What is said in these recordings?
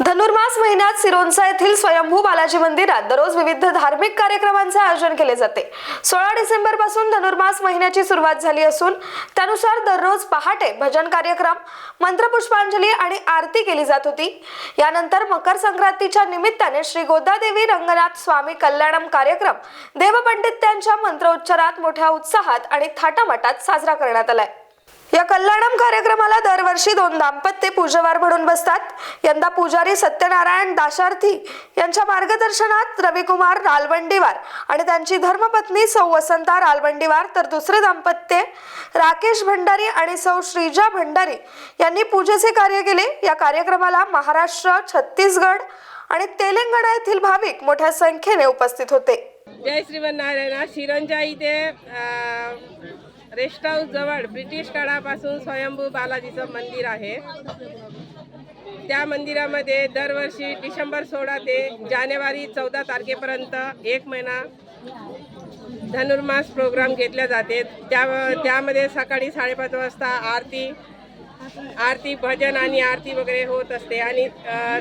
धनुर्मास महिन्यात सिरोंचा येथील स्वयंभू बालाजी मंदिरात दररोज विविध धार्मिक कार्यक्रमांचे आयोजन केले जाते। 16 डिसेंबर पासून धनुर्मास महिन्याची सुरुवात झाली असून त्यानुसार दररोज पहाटे भजन कार्यक्रम, मंत्रपुष्पांजली आणि आरती केली जात होती। यानंतर मकर संक्रांतीच्या निमित्ताने श्री गोदादेवी रंगनाथ स्वामी कल्याणम कार्यक्रम देवपंडितांच्या मंत्रोच्चारात मोठ्या उत्साहात आणि थाटामाटात साजरा करण्यात आलाय। या कल्याणम कार्यक्रमाला दरवर्षी 2 दाम्पत्य पूजवार म्हणून बसतात। यंदा पुजारी सत्यनारायण दाशार्थी यांच्या मार्गदर्शनात रविकुमार रालवंडीवार आणि त्यांची धर्मपत्नी सौ वसंता रालवंडीवार तर दुसरे दाम्पत्य राकेश भंडारी आणि सौ श्रीजा भंडारी यांनी पूजेचे कार्य केले। या कार्यक्रमाला महाराष्ट्र, छत्तीसगड आणि तेलंगणा येथील भाविक मोठ्या संख्येने उपस्थित होते। जय श्रीमन्नारायण। शिरोंच्या इथे रेस्ट हाऊस जवळ ब्रिटिश काळापासून स्वयंभू बालाजीचं मंदिर आहे। त्या मंदिरामध्ये दरवर्षी डिसेंबर 16 ते जानेवारी 14 तारखेपर्यंत 1 महिना धनुर्मास प्रोग्राम घेतले जाते। त्यामध्ये सकाळी 5:30 वाजता आरती भजन आणि आरती वगैरे होत असते आणि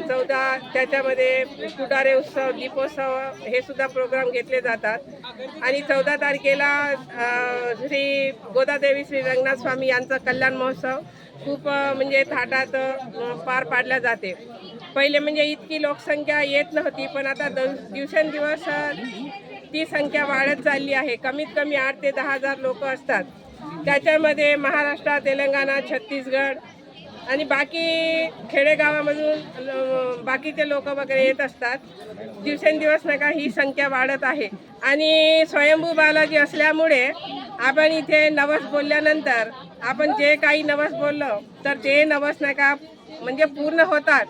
14 त्याच्यामध्ये पुटारे उत्सव, दीपोत्सव हे सुद्धा प्रोग्राम घेतले जातात। आणि 14 तारखेला श्री गोदादेवी श्री रंगनाथ स्वामी यांचा कल्याण महोत्सव खूप म्हणजे थाटात पार पाडला जाते। पहिले म्हणजे इतकी लोकसंख्या येत नव्हती, पण आता दिवसेंदिवस ती संख्या वाढत चालली आहे। कमीत कमी 8 ते 10 हजार लोक असतात। त्याच्यामध्ये महाराष्ट्र, तेलंगणा, छत्तीसगड आणि बाकी खेडेगावामधून बाकीचे लोक वगैरे येत असतात। दिवसेंदिवस नाही का ही संख्या वाढत आहे। आणि स्वयंभू बालाजी असल्यामुळे आपण इथे नवस बोलल्यानंतर आपण जे काही नवस बोललो तर ते नवस नाही का म्हणजे पूर्ण होतात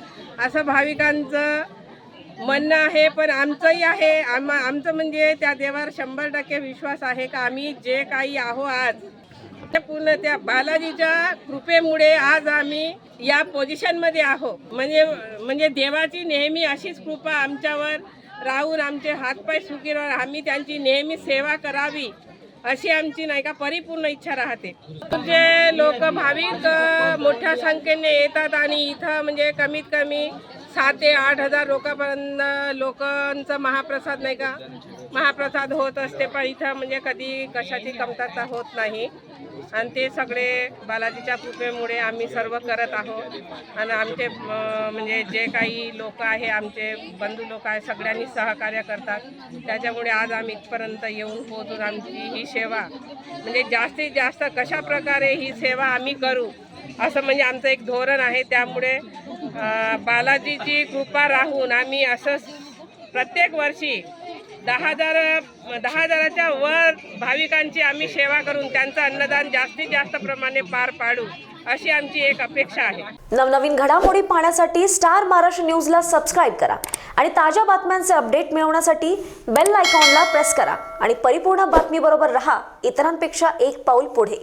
असं भाविकांचं म्हणणं आहे। पण आमचंही आहे, आमचं म्हणजे त्या देवावर 100% विश्वास आहे का आम्ही जे काही आहो आज पूर्ण त्या बालाजीच्या कृपेमुळे आज आम्ही या पोझिशनमध्ये आहो। म्हणजे देवाची नेहमी अशीच कृपा आमच्यावर राहून आमचे हातपाय सुखी राहून आम्ही त्यांची नेहमी सेवा करावी अशी आमची नाही का परिपूर्ण इच्छा राहते। जे लोक भाविक मोठ्या संख्येने येतात आणि इथं म्हणजे कमीत कमी 7 ते 8 हजार लोकांचा महाप्रसाद नाही का महाप्रसाद होत असते। पण इथं म्हणजे कधी कशाची कमतरता होत नाही आणि ते सगळे बालाजीच्या कृपेमुळे आम्ही सर्व करत आहोत। आणि आमचे म्हणजे जे काही लोक आहे, आमचे बंधू लोक आहे, सगळ्यांनी सहकार्य करतात। त्याच्यामुळे आज आम्ही इथपर्यंत येऊन पोहोचून आमची ही सेवा म्हणजे जास्तीत जास्त कशा प्रकारे ही सेवा आम्ही करू असं म्हणजे आमचं एक धोरण आहे। त्यामुळे बालाजीची कृपा राहून आम्ही असं प्रत्येक वर्षी 10,000च्या वर भाविकांची आम्ही सेवा करून त्यांचं अन्नदान जास्तीत जास्त प्रमाणे पार पाडू अशी आमची एक अपेक्षा आहे। नवनवीन घडामोडी पाहण्यासाठी स्टार महाराष्ट्र न्यूजला सबस्क्राईब करा आणि ताज्या बातम्यांचे अपडेट मिळवण्यासाठी बेल आयकॉनला प्रेस करा आणि परिपूर्ण बातमीबरोबर रहा, इतरांपेक्षा एक पाऊल पुढे।